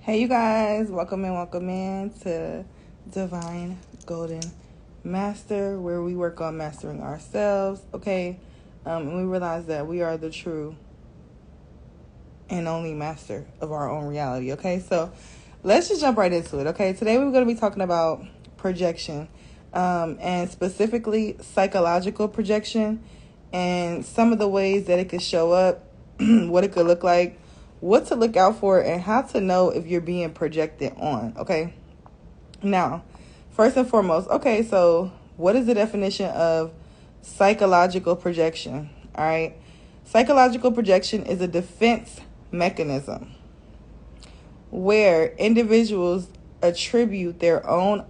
Hey, you guys, welcome in to Divine Golden Master, where we work on mastering ourselves, okay? And we realize that we are the true and only master of our own reality, okay? So let's just jump right into it, okay? Today we're going to be talking about projection, and specifically psychological projection, and some of the ways that it could show up, what it could look like, what to look out for, and how to know if you're being projected on, okay? Now, first and foremost, okay, so what is the definition of psychological projection? All right. Psychological projection is a defense mechanism where individuals attribute their own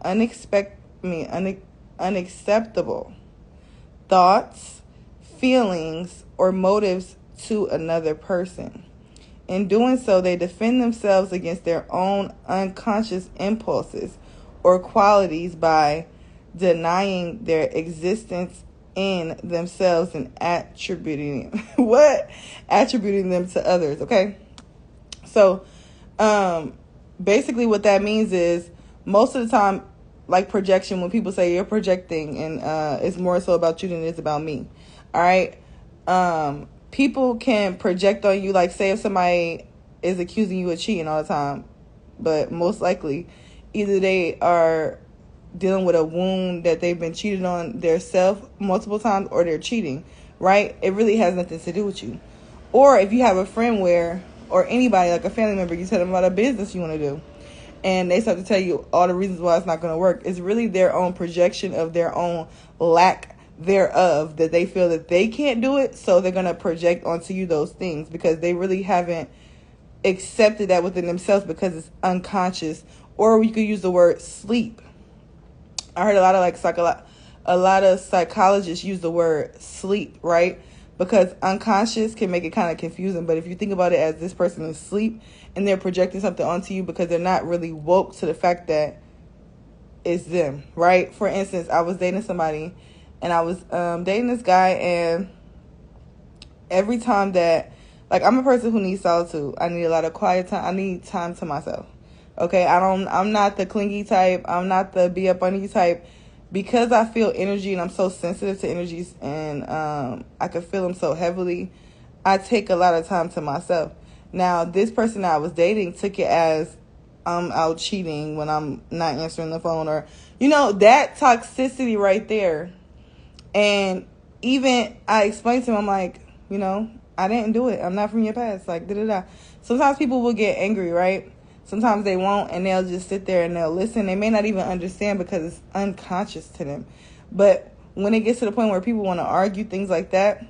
unacceptable thoughts, feelings, or motives to another person. In doing so, they defend themselves against their own unconscious impulses or qualities by denying their existence in themselves and attributing them to others. Okay, so basically what that means is most of the time, like projection, when people say you're projecting, and it's more so about you than it is about me. All right. People can project on you, like say if somebody is accusing you of cheating all the time, but most likely either they are dealing with a wound that they've been cheated on their self multiple times, or they're cheating, right? It really has nothing to do with you. Or if you have a friend or anybody, like a family member, you tell them about a business you want to do, and they start to tell you all the reasons why it's not going to work. It's really their own projection of their own lack thereof, that they feel that they can't do it, so they're going to project onto you those things because they really haven't accepted that within themselves because it's unconscious. Or we could use the word sleep. I heard a lot of psychologists use the word sleep, right? Because unconscious can make it kind of confusing, but if you think about it as this person is asleep and they're projecting something onto you because they're not really woke to the fact that it's them, right? For instance, I was dating somebody, and I was dating this guy, and every time that, like, I'm a person who needs solitude. I need a lot of quiet time. I need time to myself. Okay, I'm not the clingy type. I'm not the be up on you type, because I feel energy and I'm so sensitive to energies, and I can feel them so heavily. I take a lot of time to myself. Now, this person that I was dating took it as I'm out cheating when I'm not answering the phone, or, that toxicity right there. And even I explained to him, I'm like, I didn't do it. I'm not from your past. Like, da-da-da. Sometimes people will get angry, right? Sometimes they won't, and they'll just sit there and they'll listen. They may not even understand because it's unconscious to them. But when it gets to the point where people want to argue things like that,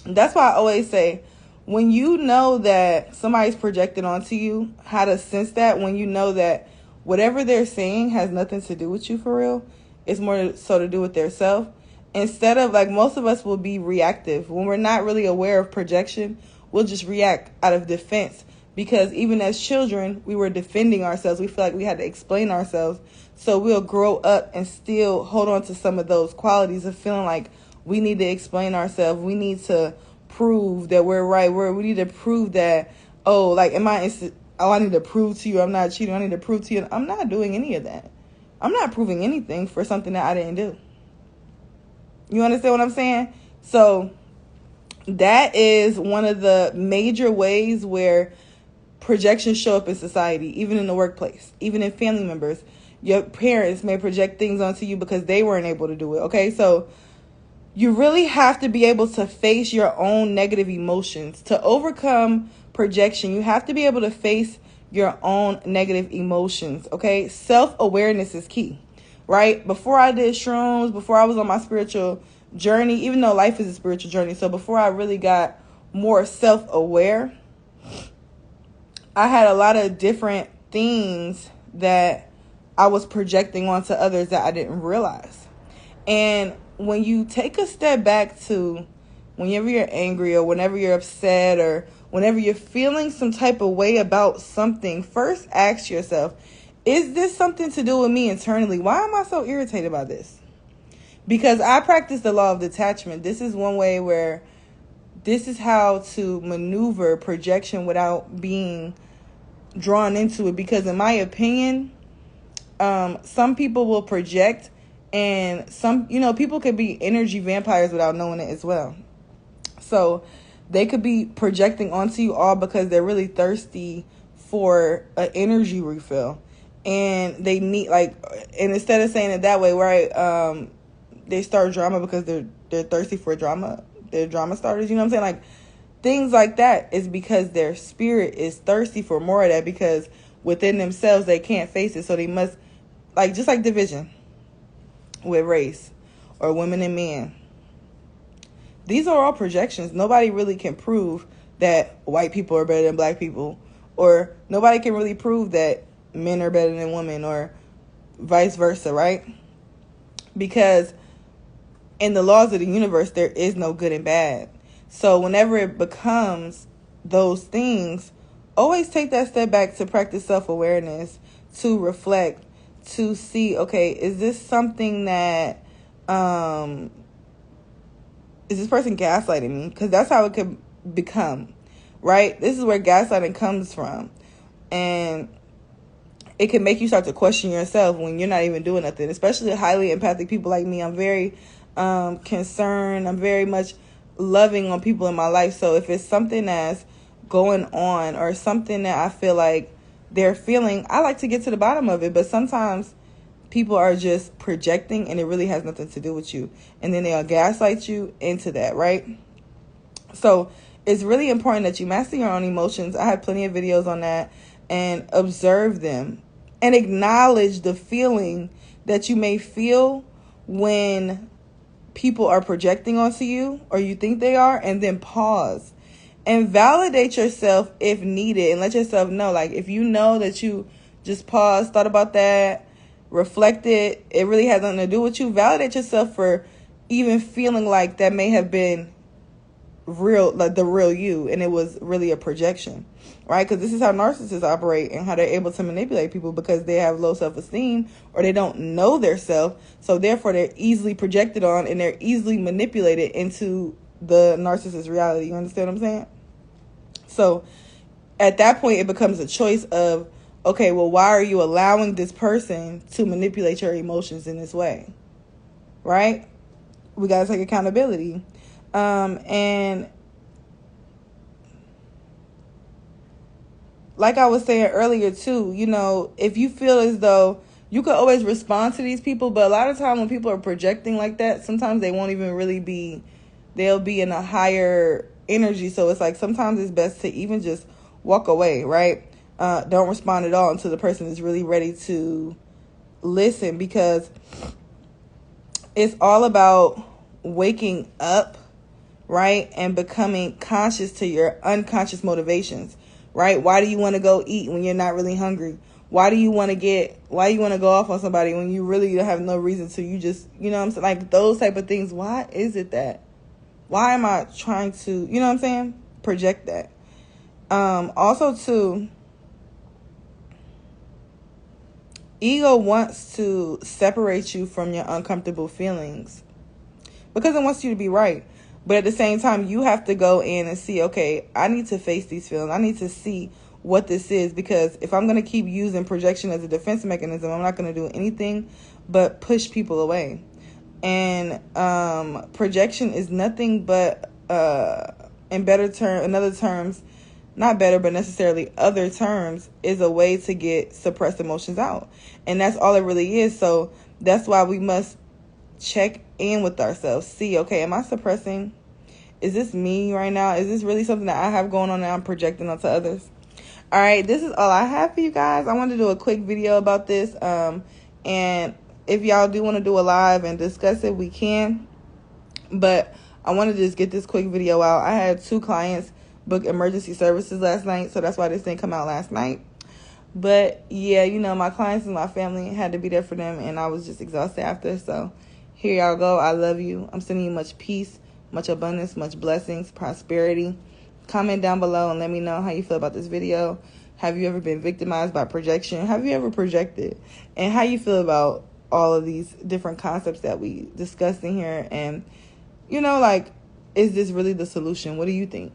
that's why I always say, when you know that somebody's projected onto you, how to sense that when you know that whatever they're saying has nothing to do with you for real, it's more so to do with their self. Instead of, like, most of us will be reactive. When we're not really aware of projection, we'll just react out of defense. Because even as children, we were defending ourselves. We feel like we had to explain ourselves. So we'll grow up and still hold on to some of those qualities of feeling like we need to explain ourselves. We need to prove that we're right. We need to prove that, I need to prove to you I'm not cheating. I need to prove to you. I'm not doing any of that. I'm not proving anything for something that I didn't do. You understand what I'm saying? So that is one of the major ways where projections show up in society, even in the workplace, even in family members. Your parents may project things onto you because they weren't able to do it. Okay, so you really have to be able to face your own negative emotions. To overcome projection, you have to be able to face your own negative emotions. Okay, self-awareness is key. Right? Before I did shrooms, before I was on my spiritual journey, even though life is a spiritual journey, so before I really got more self-aware, I had a lot of different things that I was projecting onto others that I didn't realize. And when you take a step back to whenever you're angry, or whenever you're upset, or whenever you're feeling some type of way about something, first ask yourself, is this something to do with me internally? Why am I so irritated by this? Because I practice the law of detachment. This is one way where this is how to maneuver projection without being drawn into it, because in my opinion, some people will project, and some, people could be energy vampires without knowing it as well. So they could be projecting onto you all because they're really thirsty for an energy refill, and they need, like, and instead of saying it that way, right, they start drama because they're thirsty for drama. They're drama starters, you know what I'm saying? Like, things like that is because their spirit is thirsty for more of that, because within themselves they can't face it, so they must, like, just like division with race or women and men. These are all projections. Nobody really can prove that white people are better than black people, or nobody can really prove that men are better than women, or vice versa, right? Because in the laws of the universe, there is no good and bad. So whenever it becomes those things, always take that step back to practice self-awareness, to reflect, to see, okay, is this something that, is this person gaslighting me? Because that's how it could become, right? This is where gaslighting comes from. And it can make you start to question yourself when you're not even doing nothing, especially highly empathic people like me. I'm very concerned. I'm very much loving on people in my life. So if it's something that's going on or something that I feel like they're feeling, I like to get to the bottom of it. But sometimes people are just projecting, and it really has nothing to do with you. And then they'll gaslight you into that, right? So it's really important that you master your own emotions. I have plenty of videos on that. And observe them and acknowledge the feeling that you may feel when people are projecting onto you, or you think they are, and then pause and validate yourself if needed, and let yourself know, like, if you know that you just paused, thought about that, reflected, it really has nothing to do with you, validate yourself for even feeling like that may have been real, like the real you, and it was really a projection, right? Because this is how narcissists operate and how they're able to manipulate people, because they have low self-esteem, or they don't know their self, so therefore they're easily projected on, and they're easily manipulated into the narcissist reality. You understand what I'm saying? So at that point, it becomes a choice of, okay, well, why are you allowing this person to manipulate your emotions in this way, right? We got to take accountability. And like I was saying earlier too, if you feel as though you could always respond to these people, but a lot of time when people are projecting like that, sometimes they won't even really they'll be in a higher energy. So it's like, sometimes it's best to even just walk away, right? Don't respond at all until the person is really ready to listen, because it's all about waking up, right? And becoming conscious to your unconscious motivations, right? Why do you want to go eat when you're not really hungry? Why do you want to go off on somebody when you really have no reason to? You just, what I'm saying? Like, those type of things. Why is it that? Why am I trying to, what I'm saying? Project that. Also too, ego wants to separate you from your uncomfortable feelings because it wants you to be right. But at the same time, you have to go in and see, okay, I need to face these feelings. I need to see what this is, because if I'm going to keep using projection as a defense mechanism, I'm not going to do anything but push people away. And projection is nothing but, in other terms, not better, but necessarily other terms, is a way to get suppressed emotions out. And that's all it really is. So that's why we must check in with ourselves. See, okay, am I suppressing? Is this me right now? Is this really something that I have going on that I'm projecting onto others? All right, this is all I have for you guys. I wanted to do a quick video about this. And if y'all do want to do a live and discuss it, we can. But I wanted to just get this quick video out. I had 2 clients book emergency services last night, so that's why this didn't come out last night. But yeah, my clients and my family had to be there for them, and I was just exhausted after. So here y'all go. I love you. I'm sending you much peace, much abundance, much blessings, prosperity. Comment down below and let me know how you feel about this video. Have you ever been victimized by projection? Have you ever projected? And how you feel about all of these different concepts that we discussed in here. And, is this really the solution? What do you think?